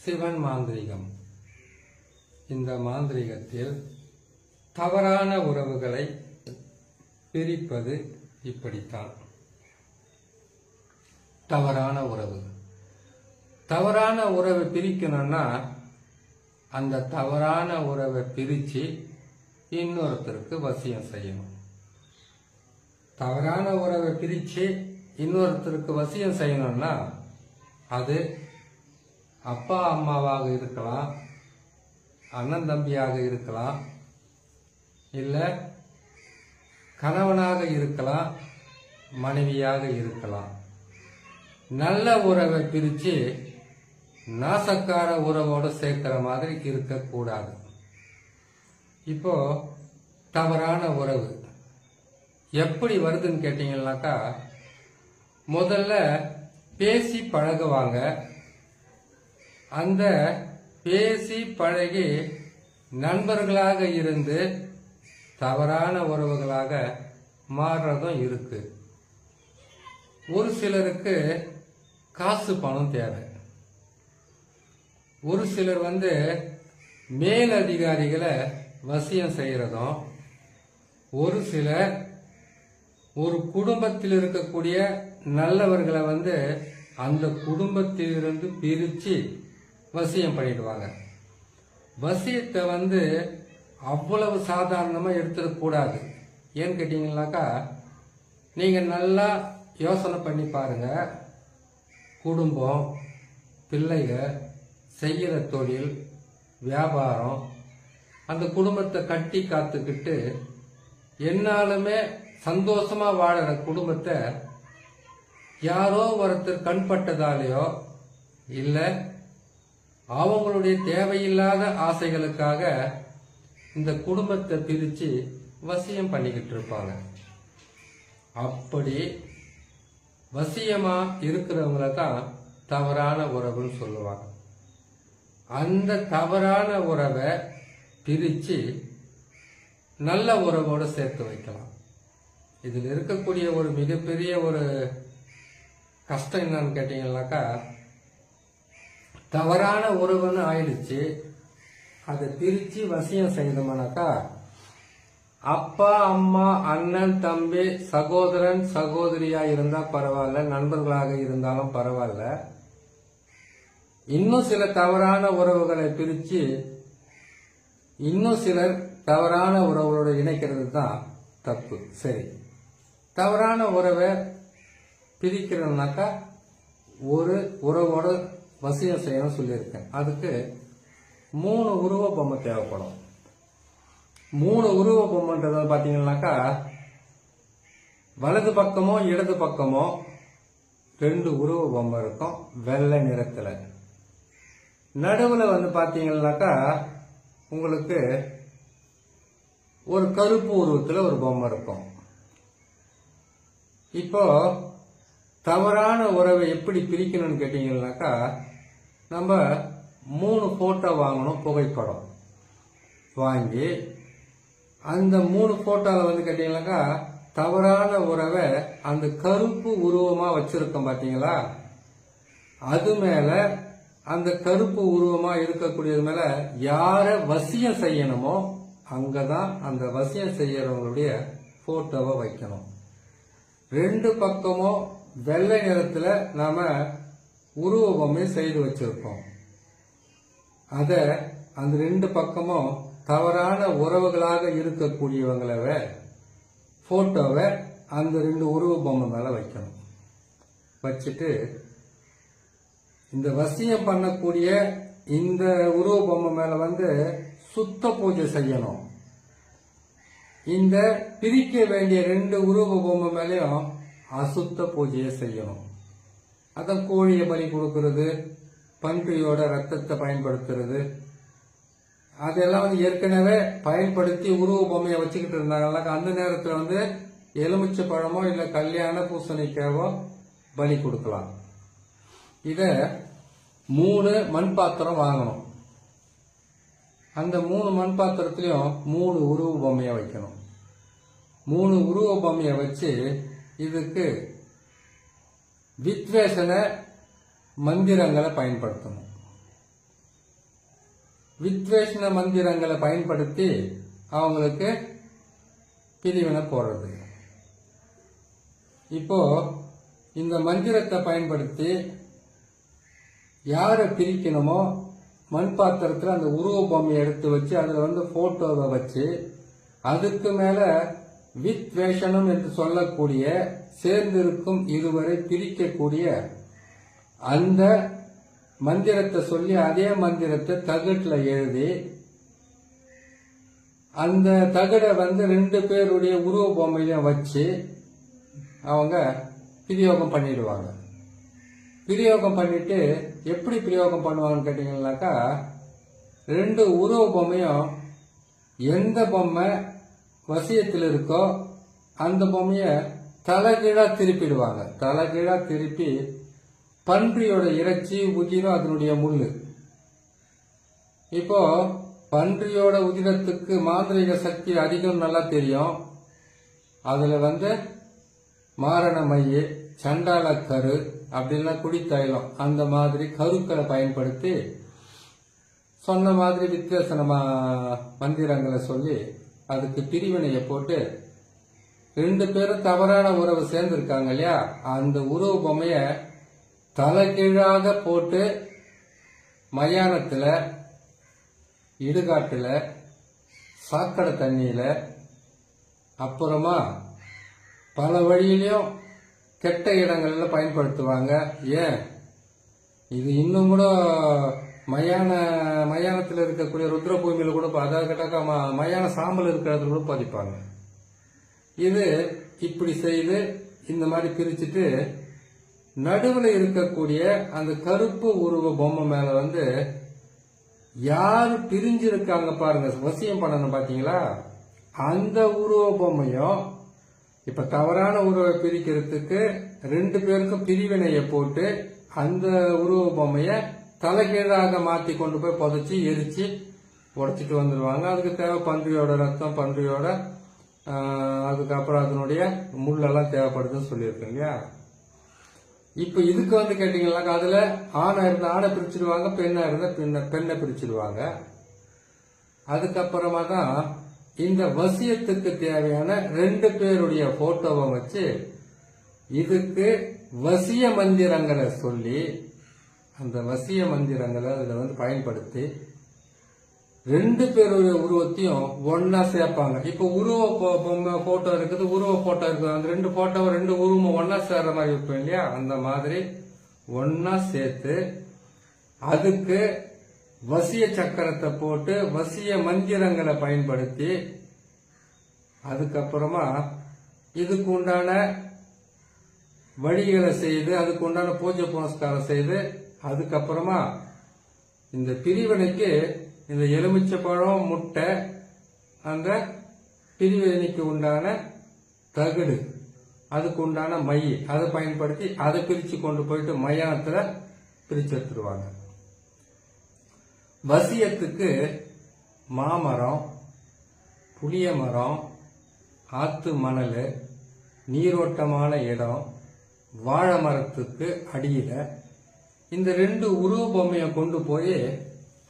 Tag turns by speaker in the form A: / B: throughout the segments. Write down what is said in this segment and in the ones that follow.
A: சிவன் மாந்திரிகம். இந்த மாந்திரிகத்தில் தவறான உறவுகளை பிரிப்பது இப்படித்தான். தவறான உறவை பிரிக்கணும்னா அந்த தவறான உறவை பிரிச்சு இன்னொருத்தருக்கு வசியம் செய்யணும். தவறான உறவை பிரிச்சு இன்னொருத்தருக்கு வசியம் செய்யணும்னா அது அப்பா அம்மாவாக இருக்கலாம், அண்ணன் தம்பியாக இருக்கலாம், இல்லை கணவனாக இருக்கலாம், மனைவியாக இருக்கலாம். நல்ல உறவை பிரித்து நாசக்கார உறவோடு சேர்க்கிற மாதிரி இருக்கக்கூடாது. இப்போ தவறான உறவு எப்படி வருதுன்னு கேட்டீங்கன்னாக்கா, முதல்ல பேசி பழகுவாங்க. அந்த பேசி பழகி நண்பர்களாக இருந்து தவறான உறவுகளாக மாறுறதும் இருக்கு. ஒரு சிலருக்கு காசு பணம் தேவை. ஒரு சிலர் மேல் அதிகாரிகளை வசியம் செய்யறதும், ஒரு சிலர் ஒரு குடும்பத்தில் இருக்கக்கூடிய நல்லவர்களை அந்த குடும்பத்திலிருந்து பிரிச்சு வசியம் பண்ணிடுவாங்க. வசியத்தை அவ்வளவு சாதாரணமா எடுத்துடக்கூடாது. ஏன்னு கேட்டீங்கன்னாக்கா, நீங்க நல்லா யோசனை பண்ணி பாருங்க. குடும்பம், பிள்ளைகள், செய்கிற தொழில், வியாபாரம், அந்த குடும்பத்தை கட்டி காத்துக்கிட்டு என்னாலுமே சந்தோஷமா வாழற குடும்பத்தை யாரோ ஒருத்தர் கண்பட்டதாலேயோ இல்ல அவங்களுடைய தேவையில்லாத ஆசைகளுக்காக இந்த குடும்பத்தை பிரிச்சு வசியம் பண்ணிக்கிட்டு இருப்பாங்க. அப்படி வசியமா இருக்கிறவங்கள தான் தவறான உறவுன்னு சொல்லுவாங்க. அந்த தவறான உறவை பிரிச்சு நல்ல உறவோடு சேர்த்து வைக்கலாம். இதில் இருக்கக்கூடிய ஒரு மிகப்பெரிய ஒரு கஷ்டம் என்னன்னு கேட்டீங்கன்னாக்கா, தவறான உறவுன்னு ஆயிடுச்சு, அதை பிரிச்சு வசியம் செய்தோம்னாக்கா, அப்பா அம்மா அண்ணன் தம்பி சகோதரன் சகோதரியா இருந்தா பரவாயில்ல, நண்பர்களாக இருந்தாலும் பரவாயில்ல, இன்னும் சில தவறான உறவுகளை பிரிச்சு இன்னும் சிலர் தவறான உறவுகளோட இணைக்கிறது தான் தப்பு. சரி, தவறான உறவை பிரிக்கிறோம்னாக்கா ஒரு உறவோட வசியம் செய்யணும் சொல்லியிருக்கேன். அதுக்கு 3 உருவ பொம்மை தேவைப்படும். 3 உருவ பொம்மைன்றது பாத்தீங்கன்னாக்கா, வலது பக்கமோ இடது பக்கமோ 2 உருவ பொம்மை இருக்கும் வெள்ளை நிறத்துல. நடுவுல பாத்தீங்கன்னாக்கா உங்களுக்கு ஒரு கருப்பு உருவத்துல ஒரு பொம்மை இருக்கும். இப்போ தவறான உறவை எப்படி பிரிக்கணும்னு கேட்டீங்கன்னாக்கா, நம்ம 3 போட்டோ வாங்கணும், புகைப்படம் வாங்கி அந்த 3 போட்டோல கேட்டீங்கன்னாக்கா தவறான உறவை அந்த கருப்பு உருவமா வச்சிருக்கோம் பாத்தீங்களா, அது மேல அந்த கருப்பு உருவமா இருக்கக்கூடியது மேல யார வசியம் செய்யணுமோ அங்கதான் அந்த வசியம் செய்யறவங்களுடைய போட்டோவை வைக்கணும். 2 பக்கமும் வெள்ளை நிறத்துல நாம உருவ பொம்மை செய்து வச்சிருக்கோம். அத அந்த 2 பக்கமும் தவறான உறவுகளாக இருக்கக்கூடியவங்கள போட்டோவை அந்த 2 உருவ பொம்மை மேல வைக்கணும். வச்சுட்டு இந்த வசியம் பண்ணக்கூடிய இந்த உருவ பொம்மை மேல சுத்த பூஜை செய்யணும். இந்த பிரிக்க வேண்டிய 2 உருவ பொம்மை மேலேயும் அசுத்த பூஜையை செய்யணும். அதான் கோழியை பலி கொடுக்கறது, பன்றியோட ரத்தத்தை பயன்படுத்துறது, அதெல்லாம் ஏற்கனவே பயன்படுத்தி உருவ பொம்மையை வச்சுக்கிட்டு இருந்தாங்க. அந்த நேரத்தில் எலுமிச்சை பழமோ இல்ல கல்யாண பூசணிக்காவோ பலி கொடுக்கலாம். இத 3 மண் பாத்திரம் வாங்கணும். அந்த 3 மண் பாத்திரத்திலையும் 3 உருவ பொம்மையை வைக்கணும். 3 உருவ பொம்மையை வச்சு இதுக்கு வித்வேஷன மந்திரங்களை பயன்படுத்தணும். வித்வேஷண மந்திரங்களை பயன்படுத்தி அவங்களுக்கு பிரிவினை போடுறது. இப்போ இந்த மந்திரத்தை பயன்படுத்தி யாரை பிரிக்கணுமோ மண் பாத்திரத்தில் அந்த உருவ பொம்மையை எடுத்து வச்சு அதுல போட்டோவை வச்சு அதுக்கு மேல வித்வேஷணம் என்று சொல்லக்கூடிய சேர்ந்திருக்கும் இருவரை பிரிக்கக்கூடிய அந்த மந்திரத்தை சொல்லி அதே மந்திரத்தை தகட்டுல எழுதி அந்த தகடை 2 பேருடைய உருவ பொம்மையிலையும் வச்சு அவங்க பிரயோகம் பண்ணிடுவாங்க. பிரயோகம் பண்ணிட்டு எப்படி பிரயோகம் பண்ணுவாங்கன்னு கேட்டீங்கன்னாக்கா 2 உருவ பொம்மையும் எந்த பொம்மை வசியத்தில் இருக்கோ அந்த பொம்மைய தலைகீழா திருப்பிடுவாங்க. தலைகீழா திருப்பி பன்றியோட இறைச்சி உதிரம் அதனுடைய முள்ளு. இப்போ பன்றியோட உதிரத்துக்கு மாந்திரிக சக்தி அதிகம் நல்லா தெரியும். அதுல மாரண மைய சண்டால கரு அப்படின்னா குடித்தைலம் அந்த மாதிரி கருக்களை பயன்படுத்தி சொன்ன மாதிரி வித்தியாசன மந்திரங்களை சொல்லி அதுக்கு பிரிவினையை போட்டு 2 பேரும் தவறான உறவு சேர்ந்திருக்காங்க இல்லையா, அந்த உறவு பொம்மைய தலைகீழாக போட்டு மயானத்துல இடுகாட்டுல சாக்கடை தண்ணியில அப்புறமா பல வழியிலையும் கெட்ட இடங்கள்ல பயன்படுத்துவாங்க. ஏன் இது இன்னும் கூட மயானத்தில் இருக்கக்கூடிய ருத்ர பூமியில கூட அதாவது கேட்டாக்கா மயான சாம்பல் இருக்கிறதுல கூட பதிப்பாங்க. இது இப்படி செய்து இந்த மாதிரி பிரிச்சுட்டு நடுவில் இருக்கக்கூடிய அந்த கருப்பு உருவ பொம்மை மேல யாரு பிரிஞ்சிருக்காங்க பாருங்க, வசியம் பண்ணணும் பாத்தீங்களா, அந்த உருவ பொம்மையும் இப்ப தவறான உருவை பிரிக்கிறதுக்கு 2 பேருக்கும் பிரிவினையை போட்டு அந்த உருவ பொம்மைய தலைகீழாக மாத்தி கொண்டு போய் புதைச்சி எரிச்சு உடைச்சிட்டு வந்துடுவாங்க. அதுக்கு தேவை பன்றியோட ரத்தம், பன்றியோட அதுக்கப்புறம் அதனுடைய முள்ளெல்லாம் தேவைப்படுதுன்னு சொல்லியிருக்கேன் இல்லையா. இப்ப இதுக்கு கேட்டீங்கன்னாக்கா அதுல ஆணா இருந்தா ஆணை பிரிச்சிடுவாங்க, பெண்ணா இருந்தா பெண்ணை பிரிச்சிடுவாங்க. அதுக்கப்புறமா தான் இந்த வசியத்துக்கு தேவையான 2 பேருடைய போட்டோவை வச்சு இதுக்கு வசிய மந்திரங்களை சொல்லி அந்த வசிய மந்திரங்களை அதுல பயன்படுத்தி 2 பேருடைய உருவத்தையும் ஒன்னா சேர்ப்பாங்க. இப்ப உருவ பொம்மை போட்டோ இருக்குது, உருவ போட்டோ இருக்குது, அந்த 2 போட்டோவை 2 உருவம் ஒன்னா சேர்ற மாதிரி இருப்போம் இல்லையா, அந்த மாதிரி ஒன்னா சேர்த்து அதுக்கு வசிய சக்கரத்தை போட்டு வசிய மந்திரங்களை பயன்படுத்தி அதுக்கப்புறமா இதுக்கு உண்டான வழிகளை செய்து அதுக்கு உண்டான பூஜை புனஸ்காரம் செய்து அதுக்கப்புறமா இந்த பிரிவினைக்கு இந்த எலுமிச்சை பழம், முட்டை, அந்த பிரிவினைக்கு உண்டான தகடு, அதுக்கு உண்டான மை அதை பயன்படுத்தி அதை பிரிச்சு கொண்டு போயிட்டு மயானத்துல பிரிச்சு எடுத்துருவாங்க. வசியத்துக்கு மாமரம், புளிய மரம், ஆத்து மணல், நீரோட்டமான இடம், வாழை மரத்துக்கு அடியில இந்த 2 உருவ பொம்மையை கொண்டு போய்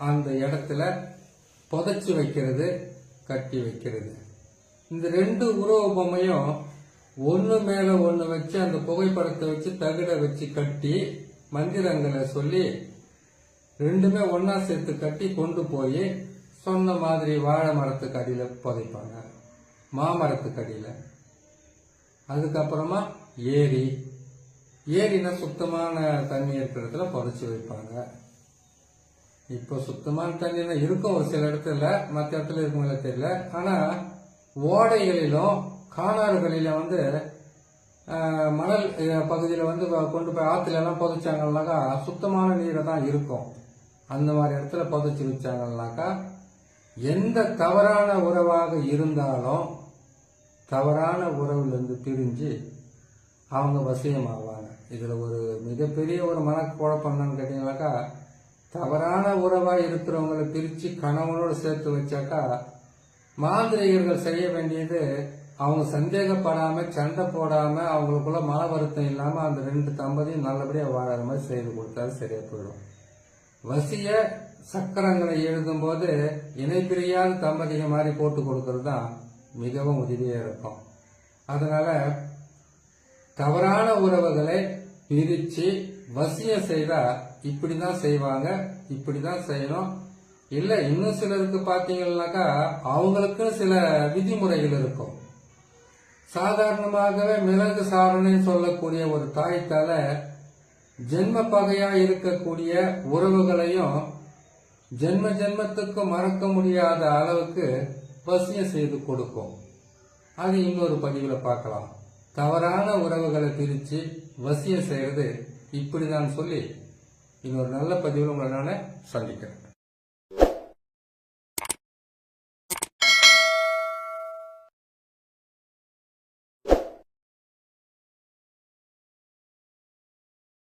A: அந்த இடத்துல புதைச்சு வைக்கிறது, கட்டி வைக்கிறது. இந்த 2 உருவ பொம்மையும் ஒண்ணு மேல ஒண்ணு வச்சு அந்த புகைப்படத்தை வச்சு தகட வச்சு கட்டி மந்திரங்களை சொல்லி 2மே ஒன்னா சேர்த்து கட்டி கொண்டு போய் சொன்ன மாதிரி வாழை மரத்துக்கு அடியில புதைப்பாங்க, மாமரத்துக்கு அடியில. அதுக்கப்புறமா ஏரினா சுத்தமான தண்ணி இருக்கிற இடத்துல புதைச்சு வைப்பாங்க. இப்போ சுத்தமான தண்ணி இருக்கும் ஒரு சில இடத்துல, மற்ற இடத்துல இருக்குங்களா தெரியல. ஆனா ஓடைகளிலும் காணாறுகளிலும் மணல் பகுதியில கொண்டு போய் ஆத்துல எல்லாம் புதைச்சாங்கன்னாக்கா சுத்தமான நீரை தான் இருக்கும். அந்த மாதிரி இடத்துல புதைச்சு வச்சாங்கன்னாக்கா எந்த தவறான உறவாக இருந்தாலும் தவறான உறவுல பிரிஞ்சு அவங்க வசியமாவாங்க. இதுல ஒரு மிகப்பெரிய ஒரு மனக்குழப்பம் என்னன்னு கேட்டீங்கன்னாக்கா, தவறான உறவா இருக்கிறவங்களை பிரிச்சு கணவனோடு சேர்த்து வச்சாக்கா மாந்திரிகர்கள் செய்ய வேண்டியது அவங்க சந்தேகப்படாம சண்டை போடாம அவங்களுக்குள்ள மன வருத்தம் இல்லாம அந்த 2 தம்பதியும் நல்லபடியா வாழற மாதிரி செய்து கொடுத்தாலும் சரியா போயிடும். வசிய சக்கரங்களை எழுதும்போது இணைப்பிரியாத தம்பதிகள் மாதிரி போட்டு கொடுக்கறது தான் மிகவும் உதவியா இருக்கும். அதனால தவறான உறவுகளை பிரிச்சு வசியம் செய்தா இப்படிதான் செய்வாங்க, இப்படிதான் செய்யணும். இல்ல இன்னும் சிலருக்கு பாத்தீங்கன்னாக்கா அவங்களுக்கு சில விதிமுறைகள் இருக்கும். சாதாரணமாகவே மிளகு சாரணை சொல்லக்கூடிய ஒரு தாய்த்தால ஜென்ம பகையா இருக்கக்கூடிய உறவுகளையும் ஜென்ம ஜென்மத்துக்கு மறக்க முடியாத அளவுக்கு வசியம் செய்து கொடுக்கும். அது இன்னொரு பதிவுல பார்க்கலாம். தவறான உறவுகளை பிரிச்சு வசியம் செய்யறது இப்படிதான் சொல்லி இன்னொரு நல்ல பதிவில் உங்களை நான் சந்திக்கிறேன்.